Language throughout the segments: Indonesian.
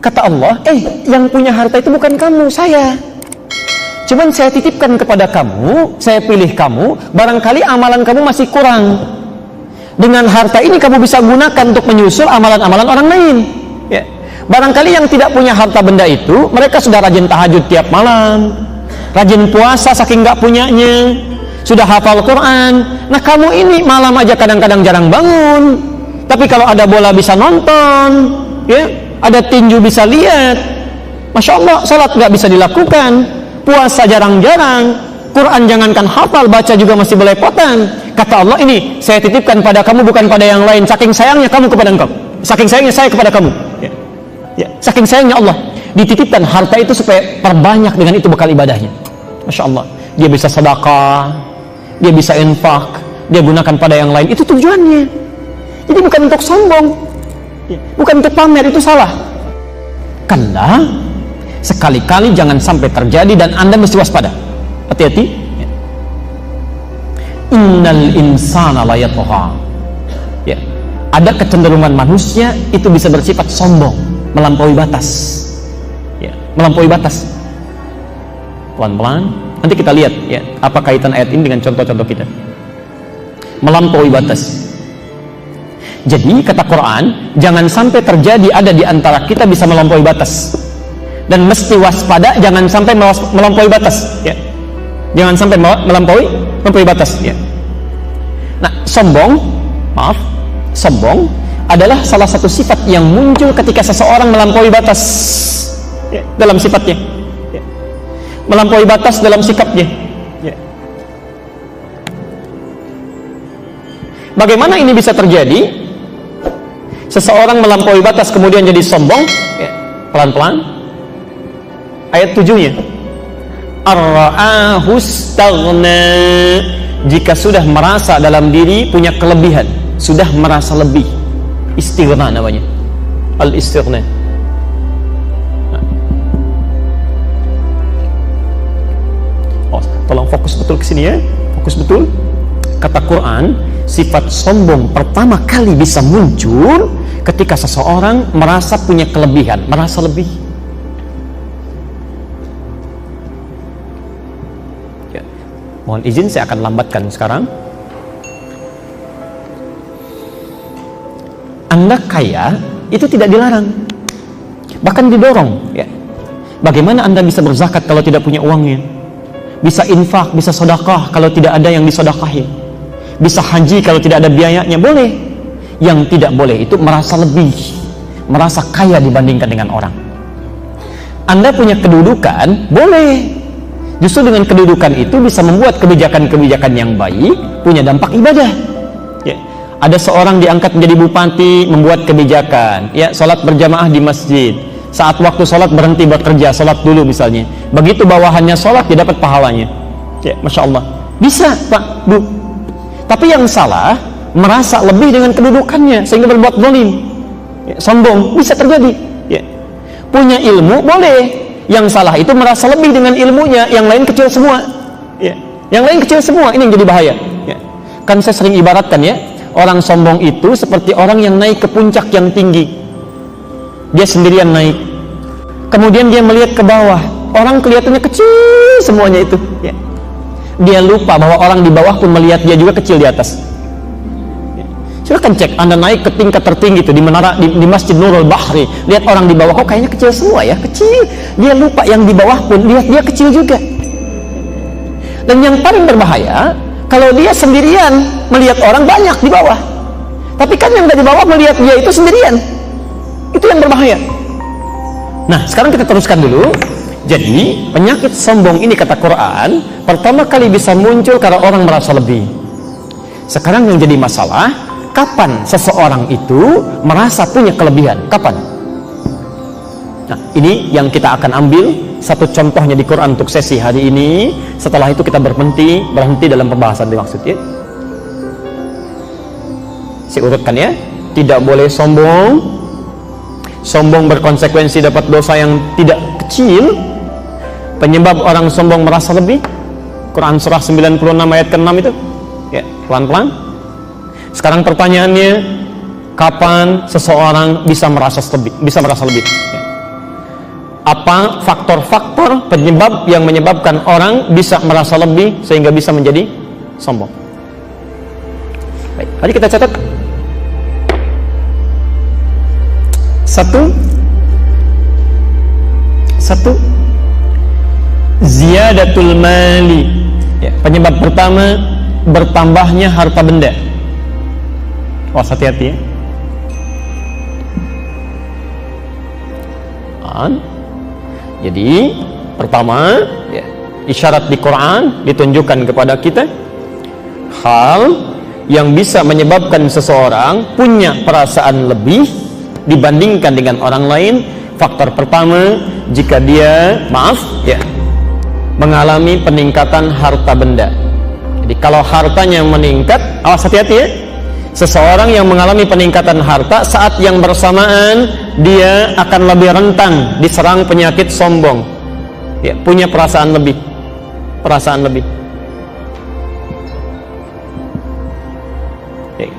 Kata Allah, yang punya harta itu bukan kamu, saya. Cuman saya titipkan kepada kamu, saya pilih kamu, barangkali amalan kamu masih kurang. Dengan harta ini kamu bisa gunakan untuk menyusul amalan-amalan orang lain. Ya. Barangkali yang tidak punya harta benda itu, mereka sudah rajin tahajud tiap malam, rajin puasa saking nggak punyanya, sudah hafal Quran. Nah kamu ini malam aja kadang-kadang jarang bangun, tapi kalau ada bola bisa nonton, ya, ada tinju bisa lihat. Masya Allah, salat nggak bisa dilakukan, puasa jarang-jarang, Quran jangankan hafal, baca juga masih belepotan. Kata Allah, ini saya titipkan pada kamu bukan pada yang lain, saking sayangnya kamu kepada engkau, saking sayangnya saya kepada kamu. Ya, saking sayangnya Allah dititipkan harta itu supaya perbanyak dengan itu bekal ibadahnya. Masya Allah, dia bisa sedekah, dia bisa infak, dia gunakan pada yang lain, itu tujuannya. Jadi bukan untuk sombong, bukan untuk pamer, itu salah. Karena sekali-kali jangan sampai terjadi dan Anda mesti waspada. Hati-hati. Innal insana la yatgha. Ya. Ada kecenderungan manusia itu bisa bersifat sombong, melampaui batas. Ya, melampaui batas. Pelan-pelan. Nanti kita lihat ya, apa kaitan ayat ini dengan contoh-contoh kita. Melampaui batas. Jadi kata Quran, jangan sampai terjadi ada di antara kita bisa melampaui batas. Dan mesti waspada, jangan sampai melampaui batas. Ya. Jangan sampai melampaui batas. Ya. Nah, sombong adalah salah satu sifat yang muncul ketika seseorang melampaui batas, ya, dalam sifatnya, ya. Melampaui batas dalam sikapnya. Ya. Bagaimana ini bisa terjadi? Seseorang melampaui batas kemudian jadi sombong, ya. Pelan-pelan. Ayat 7-nya. Ar-ra'ahu istaghna. Jika sudah merasa dalam diri punya kelebihan, sudah merasa lebih, istighna namanya, al-istighna. Oh, tolong fokus betul ke sini ya, fokus betul. Kata Quran, sifat sombong pertama kali bisa muncul ketika seseorang merasa punya kelebihan, merasa lebih. Mohon izin, saya akan lambatkan sekarang. Anda kaya itu tidak dilarang, bahkan didorong. Ya. Bagaimana Anda bisa berzakat kalau tidak punya uangnya? Bisa infak, bisa sedekah kalau tidak ada yang disedekahi. Bisa haji kalau tidak ada biayanya, boleh. Yang tidak boleh itu merasa lebih, merasa kaya dibandingkan dengan orang. Anda punya kedudukan, boleh. Justru dengan kedudukan itu bisa membuat kebijakan-kebijakan yang baik, punya dampak ibadah. Ya. Ada seorang diangkat menjadi bupati, membuat kebijakan, ya, sholat berjamaah di masjid. Saat waktu sholat berhenti bekerja, sholat dulu misalnya. Begitu bawahannya sholat, dia dapat pahalanya. Ya, Masya Allah. Bisa, Pak, Bu. Tapi yang salah, merasa lebih dengan kedudukannya, sehingga berbuat zalim. Ya, sombong, bisa terjadi. Ya. Punya ilmu, boleh. Yang salah itu merasa lebih dengan ilmunya, yang lain kecil semua. Ya. Yang lain kecil semua, ini yang jadi bahaya. Ya. Kan saya sering ibaratkan ya, orang sombong itu seperti orang yang naik ke puncak yang tinggi. Dia sendirian naik. Kemudian dia melihat ke bawah, orang kelihatannya kecil semuanya itu. Ya. Dia lupa bahwa orang di bawah pun melihat dia juga kecil di atas. Silahkan cek, Anda naik ke tingkat tertinggi itu di menara di Masjid Nurul Bahri, lihat orang di bawah, kok kayaknya kecil semua ya, kecil. Dia lupa yang di bawah pun lihat dia kecil juga. Dan yang paling berbahaya, kalau dia sendirian melihat orang banyak di bawah, tapi kan yang dari bawah melihat dia itu sendirian, itu yang berbahaya. Nah, sekarang kita teruskan dulu. Jadi penyakit sombong ini kata Quran pertama kali bisa muncul karena orang merasa lebih. Sekarang yang jadi masalah, kapan seseorang itu merasa punya kelebihan? Kapan? Nah, ini yang kita akan ambil satu contohnya di Quran untuk sesi hari ini. Setelah itu kita berhenti dalam pembahasan dimaksud ya. Saya urutkan ya. Tidak boleh sombong. Sombong berkonsekuensi dapat dosa yang tidak kecil. Penyebab orang sombong merasa lebih. Quran surah 96 ayat ke-6 itu. Ya, pelan-pelan. Sekarang pertanyaannya, kapan seseorang bisa merasa lebih? Ya. Apa faktor-faktor penyebab yang menyebabkan orang bisa merasa lebih sehingga bisa menjadi sombong. Baik, mari kita catat. Satu, ziyadatul mali. Ya, penyebab pertama, bertambahnya harta benda. Oh, hati-hati ya. Jadi pertama, ya, isyarat di Quran ditunjukkan kepada kita hal yang bisa menyebabkan seseorang punya perasaan lebih dibandingkan dengan orang lain. Faktor pertama, jika dia mengalami peningkatan harta benda. Jadi kalau hartanya meningkat, awas hati-hati ya. Seseorang yang mengalami peningkatan harta, saat yang bersamaan dia akan lebih rentan diserang penyakit sombong. Ya, punya perasaan lebih. Ya.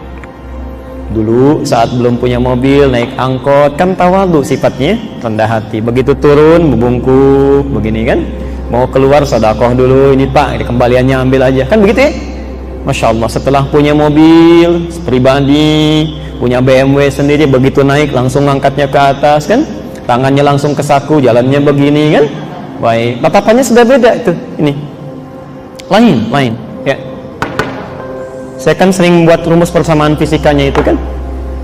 Dulu saat belum punya mobil, naik angkot, kan tawadhu sifatnya, rendah hati. Begitu turun, membungkuk, begini kan. Mau keluar sedekah dulu, ini Pak, ini kembaliannya ambil aja. Kan begitu ya? Masya Allah, setelah punya mobil pribadi, punya BMW sendiri, begitu naik langsung ngangkatnya ke atas kan, tangannya langsung ke saku, jalannya begini kan. Baik, tatapannya sudah beda itu. Ini lain ya. Saya kan sering buat rumus persamaan fisikanya itu kan,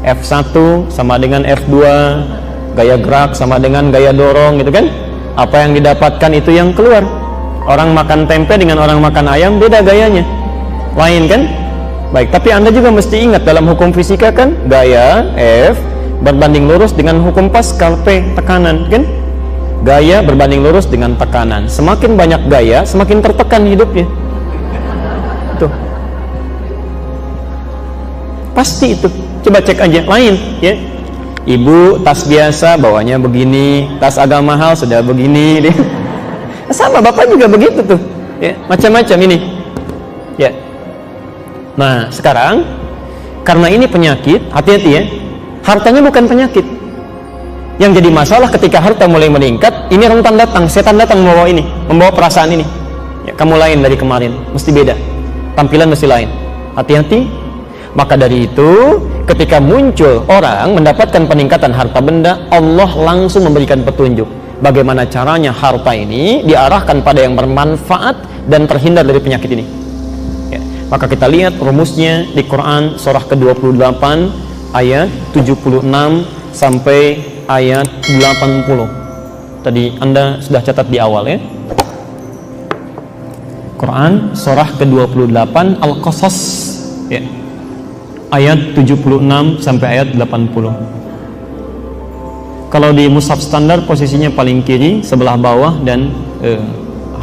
F1 sama dengan F2, gaya gerak sama dengan gaya dorong gitu kan. Apa yang didapatkan itu yang keluar. Orang makan tempe dengan orang makan ayam beda gayanya, lain kan? Baik, tapi Anda juga mesti ingat dalam hukum fisika kan, gaya F berbanding lurus dengan hukum Pascal P, tekanan kan? Gaya berbanding lurus dengan tekanan. Semakin banyak gaya, semakin tertekan hidupnya. Itu pasti itu. Coba cek aja, lain ya. Ibu tas biasa bawanya begini, tas agak mahal sudah begini dia. Sama bapak juga begitu tuh ya, macam-macam ini ya. Nah sekarang karena ini penyakit, hati-hati ya, hartanya bukan penyakit. Yang jadi masalah ketika harta mulai meningkat, ini rentan datang, setan datang membawa perasaan ini ya, kamu lain dari kemarin, mesti beda, tampilan mesti lain, hati-hati. Maka dari itu ketika muncul orang mendapatkan peningkatan harta benda, Allah langsung memberikan petunjuk bagaimana caranya harta ini diarahkan pada yang bermanfaat dan terhindar dari penyakit ini ya. Maka kita lihat rumusnya di Quran surah ke-28 ayat 76 sampai ayat 80. Tadi Anda sudah catat di awal ya. Quran surah ke-28 Al-Qasas ya, ayat 76 sampai ayat 80. Kalau di mushaf standar posisinya paling kiri sebelah bawah dan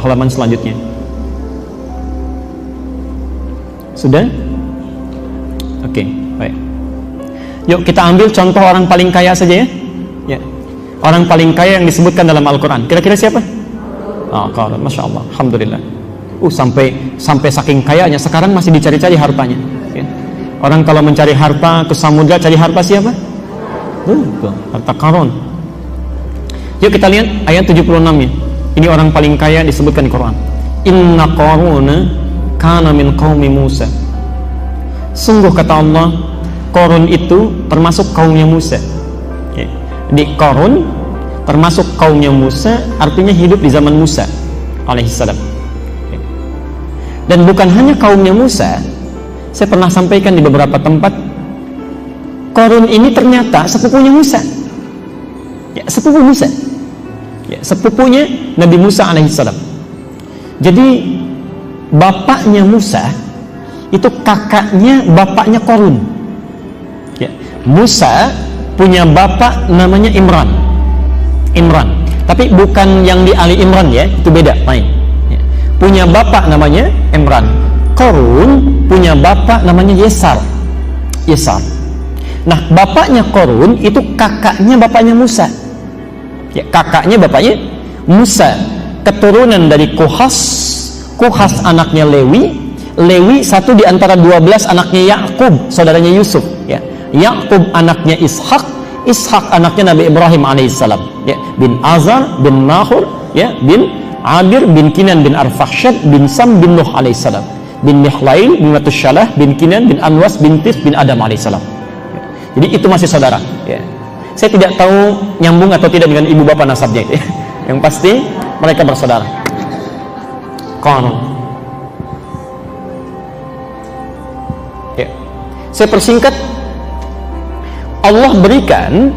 halaman selanjutnya. Sudah? Oke, baik. Yuk kita ambil contoh orang paling kaya saja ya. Ya. Orang paling kaya yang disebutkan dalam Al-Quran. Kira-kira siapa? Qarun, Masya Allah, Alhamdulillah. Sampai saking kayanya sekarang masih dicari-cari hartanya. Ya. Orang kalau mencari harta ke samudra, cari harta siapa? Harta Qarun. Yuk kita lihat ayat 76 ya. Ini orang paling kaya disebutkan di Quran. Inna Qaruna kana min qaumi Musa. Sungguh kata Allah, Qarun itu termasuk kaumnya Musa ya. Di Qarun termasuk kaumnya Musa, artinya hidup di zaman Musa alaihissalam ya. Dan bukan hanya kaumnya Musa, saya pernah sampaikan di beberapa tempat, Qarun ini ternyata sepupunya Musa ya, sepupu Musa ya, sepupunya Nabi Musa alaihissalam. Jadi bapaknya Musa itu kakaknya bapaknya Qarun ya. Musa punya bapak namanya Imran, tapi bukan yang di Ali Imran ya, itu beda, lain ya. Punya bapak namanya Imran. Qarun punya bapak namanya Yesar. Nah bapaknya Qarun itu kakaknya bapaknya Musa ya, kakaknya bapaknya Musa, keturunan dari Kuhas anaknya Lewi satu di antara 12 anaknya Yakub, saudaranya Yusuf ya. Yakub anaknya Ishak anaknya Nabi Ibrahim alaihissalam, ya, bin Azar bin Nahur, ya, bin Abir bin Kinan bin Arfakhshad bin Sam bin Nuh alaihissalam, bin Mihlail bin Matusyalah bin Kinan bin Anwas bin Tis bin Adam alaihissalam. Ya. Jadi itu masih saudara. Ya. Saya tidak tahu nyambung atau tidak dengan ibu bapak nasabnya itu. Ya. Yang pasti mereka bersaudara. Qaran. Ya. Saya persingkat. Allah berikan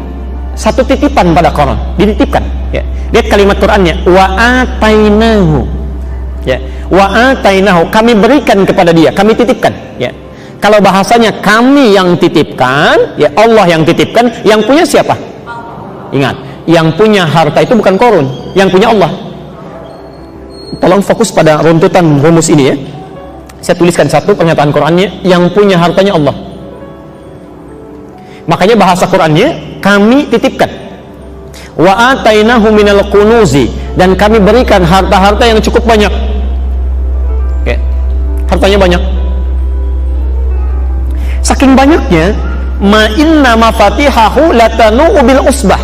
satu titipan pada Qaran, dititipkan. Ya. Lihat kalimat Qur'annya, wa atainahu. Ya. Wa atainahu, kami berikan kepada dia, kami titipkan. Ya. Kalau bahasanya kami yang titipkan, ya Allah yang titipkan, yang punya siapa? Ingat, yang punya harta itu bukan Qarun, yang punya Allah. Tolong fokus pada runtutan rumus ini ya. Saya tuliskan satu pernyataan Qur'annya, yang punya hartanya Allah. Makanya bahasa Qur'annya kami titipkan. Wa atainahu minal kunuzi, dan kami berikan harta-harta yang cukup banyak. Oke. Hartanya banyak. Saking banyaknya, ma inna mafatihahu latanu bil usbah.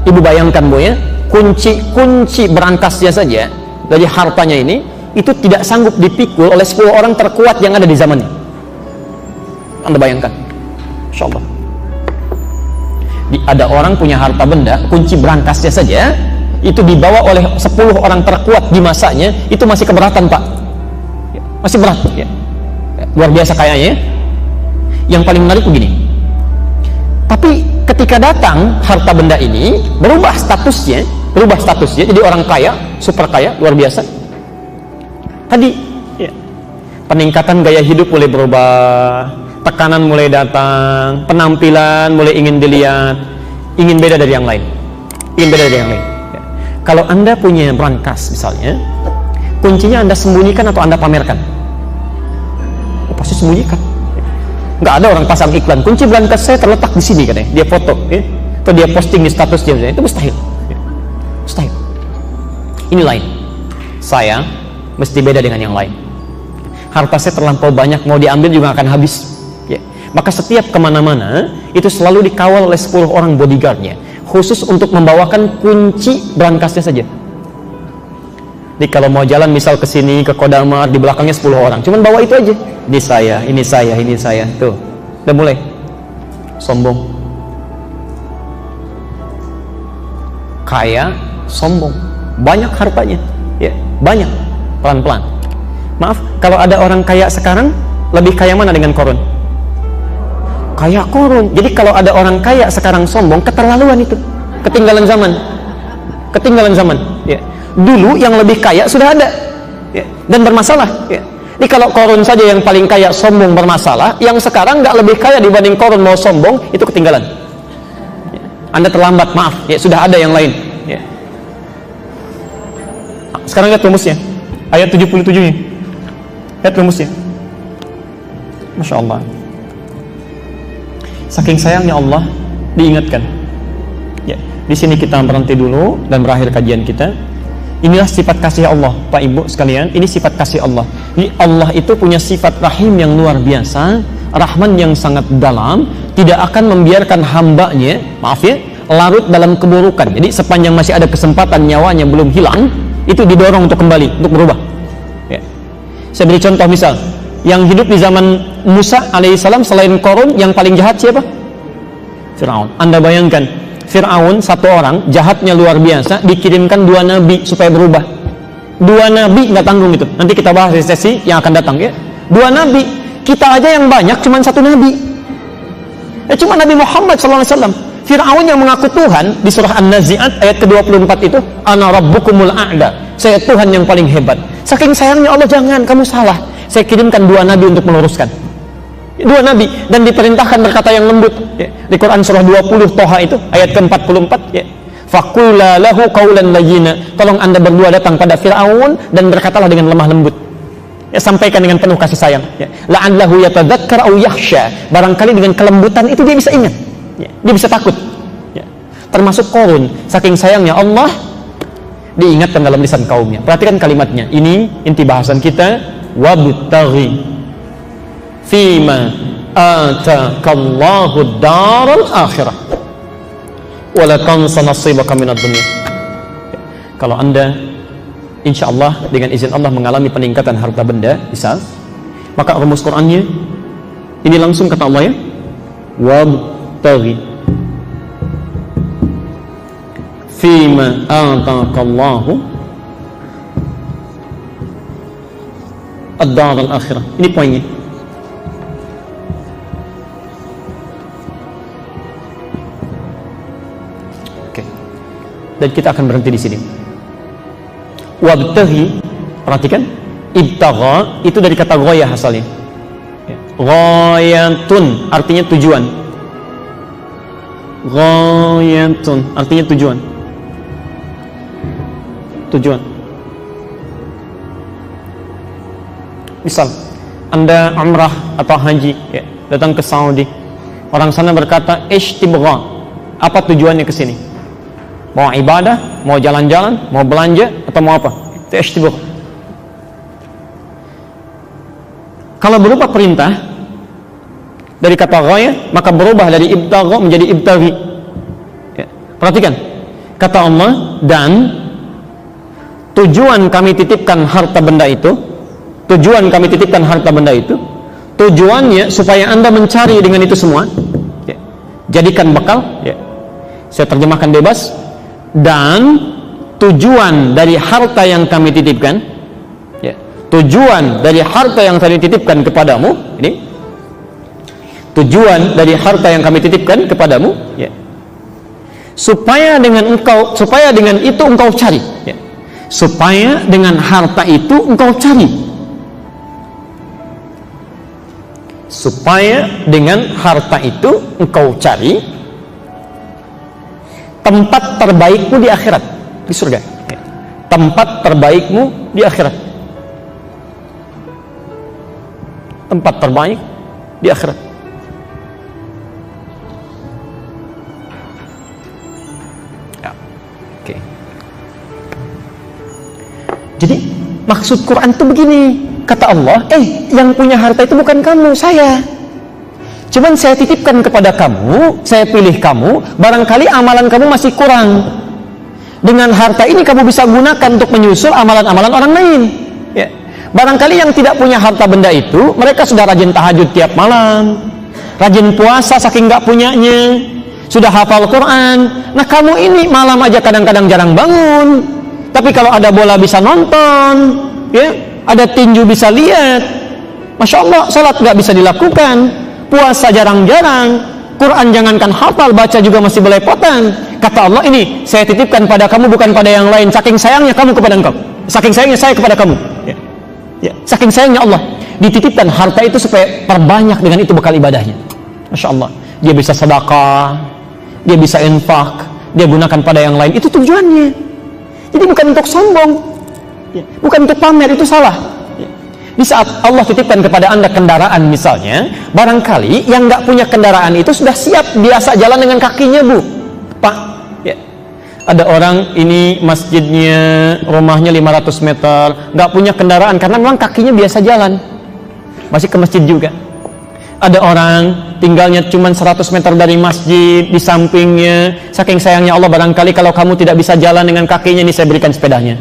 Ibu bayangkan Bu ya, kunci berangkasnya saja dari hartanya ini itu tidak sanggup dipikul oleh 10 orang terkuat yang ada di zamannya. Anda bayangkan. Insyaallah. Ada orang punya harta benda, kunci berangkasnya saja itu dibawa oleh 10 orang terkuat di masanya, itu masih keberatan Pak, masih berat ya. Luar biasa kayaknya. Yang paling menarik begini, tapi ketika datang harta benda ini berubah statusnya jadi orang kaya, super kaya, luar biasa. Tadi ya, peningkatan gaya hidup mulai berubah, tekanan mulai datang, penampilan mulai ingin dilihat, ingin beda dari yang lain, ya. Kalau Anda punya brankas misalnya, kuncinya Anda sembunyikan atau Anda pamerkan? Oh, pasti sembunyikan. Nggak ada orang pasang iklan, kunci brankas saya terletak di sini katanya, dia foto ya, atau dia posting di status dia, itu mustahil ya. Mustahil. Ini lain, saya mesti beda dengan yang lain. Harta saya terlampau banyak, mau diambil juga akan habis ya. Maka setiap kemana-mana itu selalu dikawal oleh 10 orang bodyguardnya, khusus untuk membawakan kunci brankasnya saja. Jadi kalau mau jalan misal ke sini ke Kodamar, di belakangnya 10 orang, cuman bawa itu aja. Ini saya. Tuh, udah mulai sombong. Kaya, sombong. Banyak hartanya. Ya, banyak. Pelan-pelan. Maaf, kalau ada orang kaya sekarang, lebih kaya mana dengan Qarun? Kaya Qarun. Jadi kalau ada orang kaya sekarang sombong, keterlaluan itu. Ketinggalan zaman. Ya. Dulu yang lebih kaya sudah ada ya, dan bermasalah ya. Jadi kalau Qarun saja yang paling kaya sombong bermasalah, yang sekarang nggak lebih kaya dibanding Qarun mau sombong, itu ketinggalan ya. Anda terlambat, maaf ya, sudah ada yang lain ya. Sekarang lihat rumusnya, ayat 77 nya. Lihat rumusnya, Masya Allah. Saking sayangnya Allah diingatkan ya. Di sini kita berhenti dulu dan berakhir kajian kita. Inilah sifat kasih Allah, Pak Ibu sekalian. Ini sifat kasih Allah. Jadi Allah itu punya sifat rahim yang luar biasa, rahman yang sangat dalam, tidak akan membiarkan hambanya, maaf ya, larut dalam keburukan. Jadi sepanjang masih ada kesempatan nyawanya belum hilang, itu didorong untuk kembali, untuk berubah ya. Saya beri contoh misal, yang hidup di zaman Musa alaihissalam selain Qarun, yang paling jahat siapa? Fir'aun. Anda bayangkan, Fir'aun satu orang, jahatnya luar biasa, dikirimkan 2 nabi supaya berubah. 2 nabi nggak tanggung itu. Nanti kita bahas di sesi yang akan datang ya. 2 nabi, kita aja yang banyak cuma 1 nabi. Cuma Nabi Muhammad SAW. Fir'aun yang mengaku Tuhan di surah An-Nazi'at ayat ke-24 itu, Ana Rabbukumul A'la, saya Tuhan yang paling hebat. Saking sayangnya Allah, jangan, kamu salah. Saya kirimkan 2 nabi untuk meluruskan. 2 nabi, dan diperintahkan berkata yang lembut ya. Di Quran surah 20 Toha itu ayat ke-44 ya. Faqula lahu qawlan layyina, tolong Anda berdua datang pada Fir'aun dan berkatalah dengan lemah lembut ya, sampaikan dengan penuh kasih sayang ya. La'allahu yatadzakkar aw yakhsha, barangkali dengan kelembutan itu dia bisa ingat ya. Dia bisa takut ya. Termasuk Qarun, saking sayangnya Allah diingatkan dalam lisan kaumnya. Perhatikan kalimatnya, ini inti bahasan kita, wabtaghi fima atakallahu daral akhirah. wala tansa nasibaka minad dunya. Kalau Anda insyaallah dengan izin Allah mengalami peningkatan harta benda, misal, maka rumus Qur'annya ini langsung kata Allah ya, wabtaghi fima ataqallahu ad-dar al-akhirah. Ini poinnya. Oke. Dan kita akan berhenti di sini. Wabtaghi, perhatikan, ibtagha itu dari kata ghayah asalnya. Ghayatun artinya tujuan. Ghayatun artinya tujuan. Tujuan. Misal Anda umrah atau haji ya, datang ke Saudi. Orang sana berkata ishtibgha. Apa tujuannya ke sini? Mau ibadah, mau jalan-jalan, mau belanja atau mau apa? Itu ishtibgha. Kalau berupa perintah dari kata ghayah, maka berubah dari ibtagha menjadi ibtaghi. Ya. Perhatikan, kata Allah, dan tujuan kami titipkan harta benda itu, tujuan kami titipkan harta benda itu, tujuannya supaya Anda mencari dengan itu semua. Ya. Jadikan bekal. Ya. Saya terjemahkan bebas. Dan tujuan dari harta yang kami titipkan, ya, tujuan dari harta yang kami titipkan kepadamu, ini tujuan dari harta yang kami titipkan kepadamu, ya, supaya dengan itu engkau cari, ya, supaya dengan harta itu engkau cari, supaya dengan harta itu engkau cari tempat terbaikmu di akhirat, di surga, ya. Tempat terbaikmu di akhirat, tempat terbaik di akhirat. Ya. Oke. Jadi maksud Quran itu begini, kata Allah, yang punya harta itu bukan kamu, saya. Cuman saya titipkan kepada kamu, saya pilih kamu, barangkali amalan kamu masih kurang. Dengan harta ini kamu bisa gunakan untuk menyusul amalan-amalan orang lain. Ya. Barangkali yang tidak punya harta benda itu, mereka sudah rajin tahajud tiap malam, rajin puasa saking nggak punyanya, sudah hafal Quran. Nah kamu ini malam aja kadang-kadang jarang bangun, tapi kalau ada bola bisa nonton, ya, ada tinju bisa lihat. Masya Allah, salat nggak bisa dilakukan. Puasa jarang-jarang, Quran jangankan hafal, baca juga masih belepotan. Kata Allah, ini saya titipkan pada kamu bukan pada yang lain. Saking sayangnya kamu kepada engkau, saking sayangnya saya kepada kamu, ya. Ya. Saking sayangnya Allah dititipkan harta itu supaya perbanyak dengan itu bekal ibadahnya. Masya Allah, dia bisa sedekah, dia bisa infak, dia gunakan pada yang lain. Itu tujuannya. Jadi bukan untuk sombong, ya. Bukan untuk pamer, itu salah. Di saat Allah titipkan kepada Anda kendaraan misalnya, barangkali yang nggak punya kendaraan itu sudah siap biasa jalan dengan kakinya, Bu, Pak. Ya. Ada orang ini masjidnya, rumahnya 500 meter, nggak punya kendaraan karena memang kakinya biasa jalan, masih ke masjid juga. Ada orang tinggalnya cuma 100 meter dari masjid, di sampingnya, saking sayangnya Allah, barangkali kalau kamu tidak bisa jalan dengan kakinya, ini saya berikan sepedanya,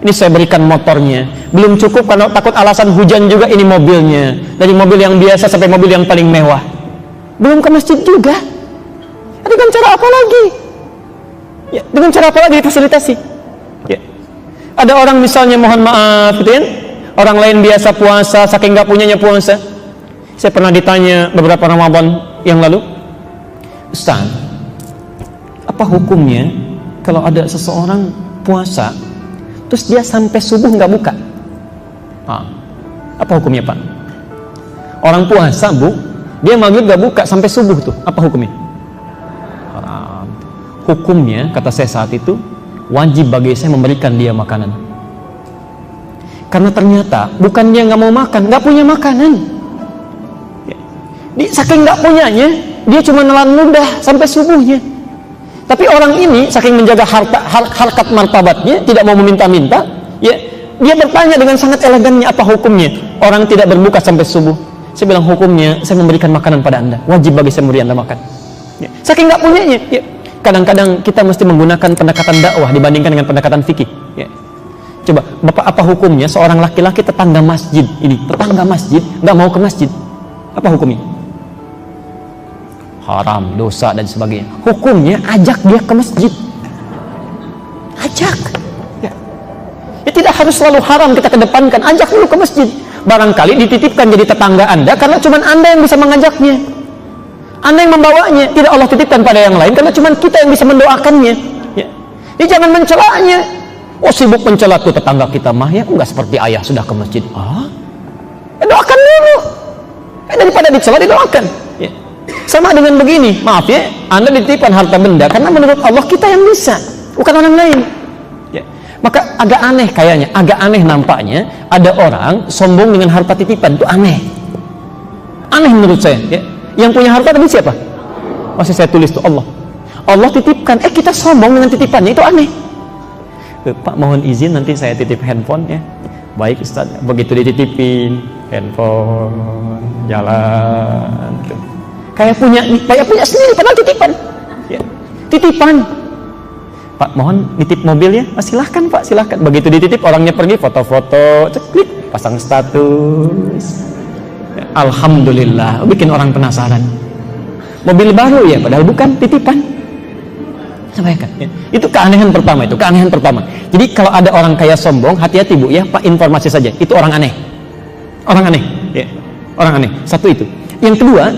ini saya berikan motornya. Belum cukup karena takut alasan hujan juga, ini mobilnya, dari mobil yang biasa sampai mobil yang paling mewah. Belum ke masjid juga. Dengan cara apa lagi? Ya, dengan cara apa lagi difasilitasi? Ya. Ada orang misalnya, mohon maaf, gitu kan? Orang lain biasa puasa, saking nggak punyanya puasa. Saya pernah ditanya beberapa Ramadan yang lalu, Ustaz, apa hukumnya kalau ada seseorang puasa terus dia sampai subuh nggak buka? Apa hukumnya, Pak? Orang puasa, Bu, dia maghrib nggak buka sampai subuh, tuh apa hukumnya? Hukumnya, kata saya saat itu, wajib bagi saya memberikan dia makanan. Karena ternyata bukan dia nggak mau makan, nggak punya makanan. Saking nggak punyanya, dia cuma nelan ludah sampai subuhnya. Tapi orang ini saking menjaga harkat martabatnya, tidak mau meminta-minta, ya, dia bertanya dengan sangat elegannya, apa hukumnya orang tidak berbuka sampai subuh? Saya bilang, hukumnya saya memberikan makanan pada Anda, wajib bagi saya memberi Anda makan. Ya. Saking nggak punyanya, ya. kadang-kadang kita mesti menggunakan pendekatan dakwah dibandingkan dengan pendekatan fikih. Ya. Coba, Bapak, apa hukumnya seorang laki-laki tetangga masjid nggak mau ke masjid? Apa hukumnya? Haram, dosa dan sebagainya. Hukumnya ajak dia ke masjid. Ajak. Ya. Ya, tidak harus selalu haram kita kedepankan. Ajak dulu ke masjid. Barangkali dititipkan jadi tetangga Anda karena cuma Anda yang bisa mengajaknya. Anda yang membawanya. Tidak Allah titipkan pada yang lain karena cuma kita yang bisa mendoakannya. Ya. Jadi jangan mencelanya. Oh, sibuk mencela tuh tetangga kita mah ya, enggak seperti ayah sudah ke masjid. Doakan dulu. Daripada dicela didoakan. Ya. Sama dengan begini, maaf ya, Anda dititipkan harta benda karena menurut Allah kita yang bisa, bukan orang lain. Ya. Maka agak aneh kayaknya, agak aneh nampaknya ada orang sombong dengan harta titipan, itu aneh. Aneh menurut saya. Ya. Yang punya harta tadi siapa? Masih saya tulis tuh Allah. Allah titipkan, kita sombong dengan titipannya, itu aneh. Pak, mohon izin nanti saya titip handphone ya. Baik Ustaz. Begitu dititipin handphone, jalan tuh. Kayak punya sendiri padahal titipan. Ya. Titipan. Pak, mohon nitip mobil ya. Silahkan Pak, silahkan. Begitu dititip orangnya pergi, foto-foto, klik, pasang status. Ya, alhamdulillah, bikin orang penasaran. Mobil baru ya, padahal bukan titipan. Sampaikan. Ya. Itu keanehan pertama, itu keanehan pertama. Jadi kalau ada orang kaya sombong, hati-hati Bu ya, Pak, informasi saja. Itu orang aneh. Orang aneh, ya. Orang aneh. Satu itu. Yang kedua,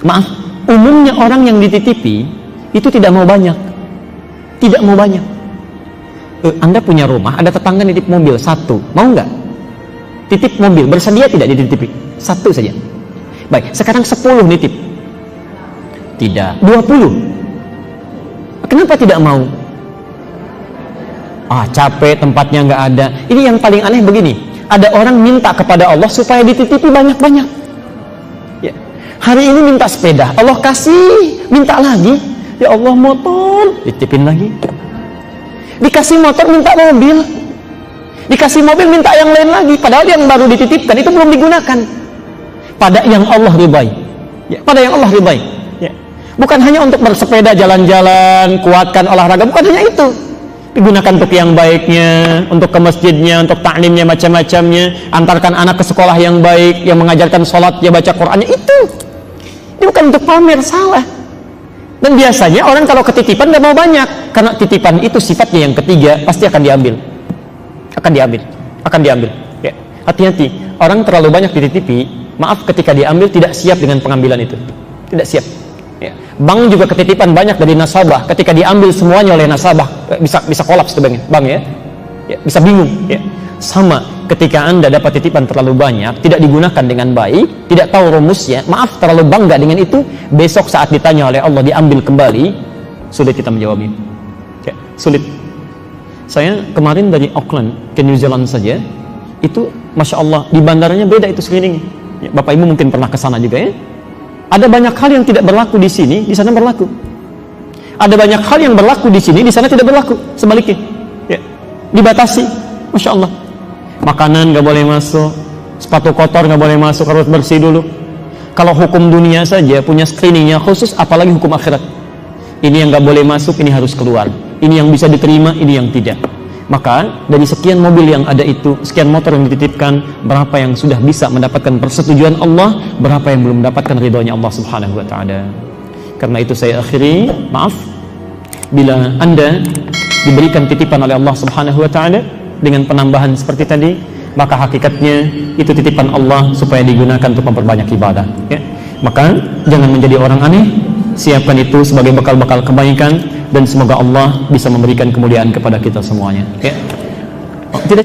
maaf, umumnya orang yang dititipi itu tidak mau banyak. Tidak mau banyak. Anda punya rumah, ada tetangga nitip mobil satu, mau nggak? Titip mobil, bersedia tidak dititipi? Satu saja. Baik, sekarang 10 nitip. Tidak. 20. Kenapa tidak mau? Capek, tempatnya nggak ada. Ini yang paling aneh begini. Ada orang minta kepada Allah supaya dititipi banyak-banyak. Ya. Hari ini minta sepeda, Allah kasih, minta lagi. Ya Allah, motor, dititipin lagi. Dikasih motor, minta mobil. Dikasih mobil, minta yang lain lagi. Padahal yang baru dititipkan itu belum digunakan. Pada yang Allah ridai. Ya, pada yang Allah ridai. Ya. Bukan hanya untuk bersepeda jalan-jalan, kuatkan olahraga, bukan hanya itu. Digunakan untuk yang baiknya, untuk ke masjidnya, untuk ta'limnya, macam-macamnya, antarkan anak ke sekolah yang baik, yang mengajarkan sholat, ya baca Qur'annya, itu. Ini bukan untuk pamer, salah. Dan biasanya orang kalau ketitipan gak mau banyak, karena titipan itu sifatnya yang ketiga, pasti akan diambil. Akan diambil. Ya. Hati-hati, orang terlalu banyak dititipi, maaf ketika diambil tidak siap dengan pengambilan itu. Tidak siap. Ya. Bank juga ketitipan banyak dari nasabah, ketika diambil semuanya oleh nasabah bisa kolaps tuh bank ya. Ya, bisa bingung ya. Sama ketika Anda dapat titipan terlalu banyak, tidak digunakan dengan baik, tidak tahu rumusnya, maaf terlalu bangga dengan itu, besok saat ditanya oleh Allah diambil kembali, sulit kita menjawabnya. Ya, sulit. Saya kemarin dari Auckland ke New Zealand saja, itu Masya Allah di bandaranya beda itu screening. Ya, Bapak Ibu mungkin pernah ke sana juga ya. Ada banyak hal yang tidak berlaku di sini, di sana berlaku. Ada banyak hal yang berlaku di sini, di sana tidak berlaku. Sebaliknya, ya, dibatasi. Masya Allah. Makanan nggak boleh masuk, sepatu kotor nggak boleh masuk, harus bersih dulu. Kalau hukum dunia saja punya screeningnya khusus, apalagi hukum akhirat. Ini yang nggak boleh masuk, ini harus keluar. Ini yang bisa diterima, ini yang tidak. Maka dari sekian mobil yang ada itu, sekian motor yang dititipkan, berapa yang sudah bisa mendapatkan persetujuan Allah, berapa yang belum mendapatkan ridhonya Allah Subhanahu wa taala. Karena itu saya akhiri, maaf bila Anda diberikan titipan oleh Allah Subhanahu wa taala dengan penambahan seperti tadi, maka hakikatnya itu titipan Allah supaya digunakan untuk memperbanyak ibadah, ya. Maka jangan menjadi orang aneh, siapkan itu sebagai bekal-bekal kebaikan, dan semoga Allah bisa memberikan kemuliaan kepada kita semuanya, ya. Tidak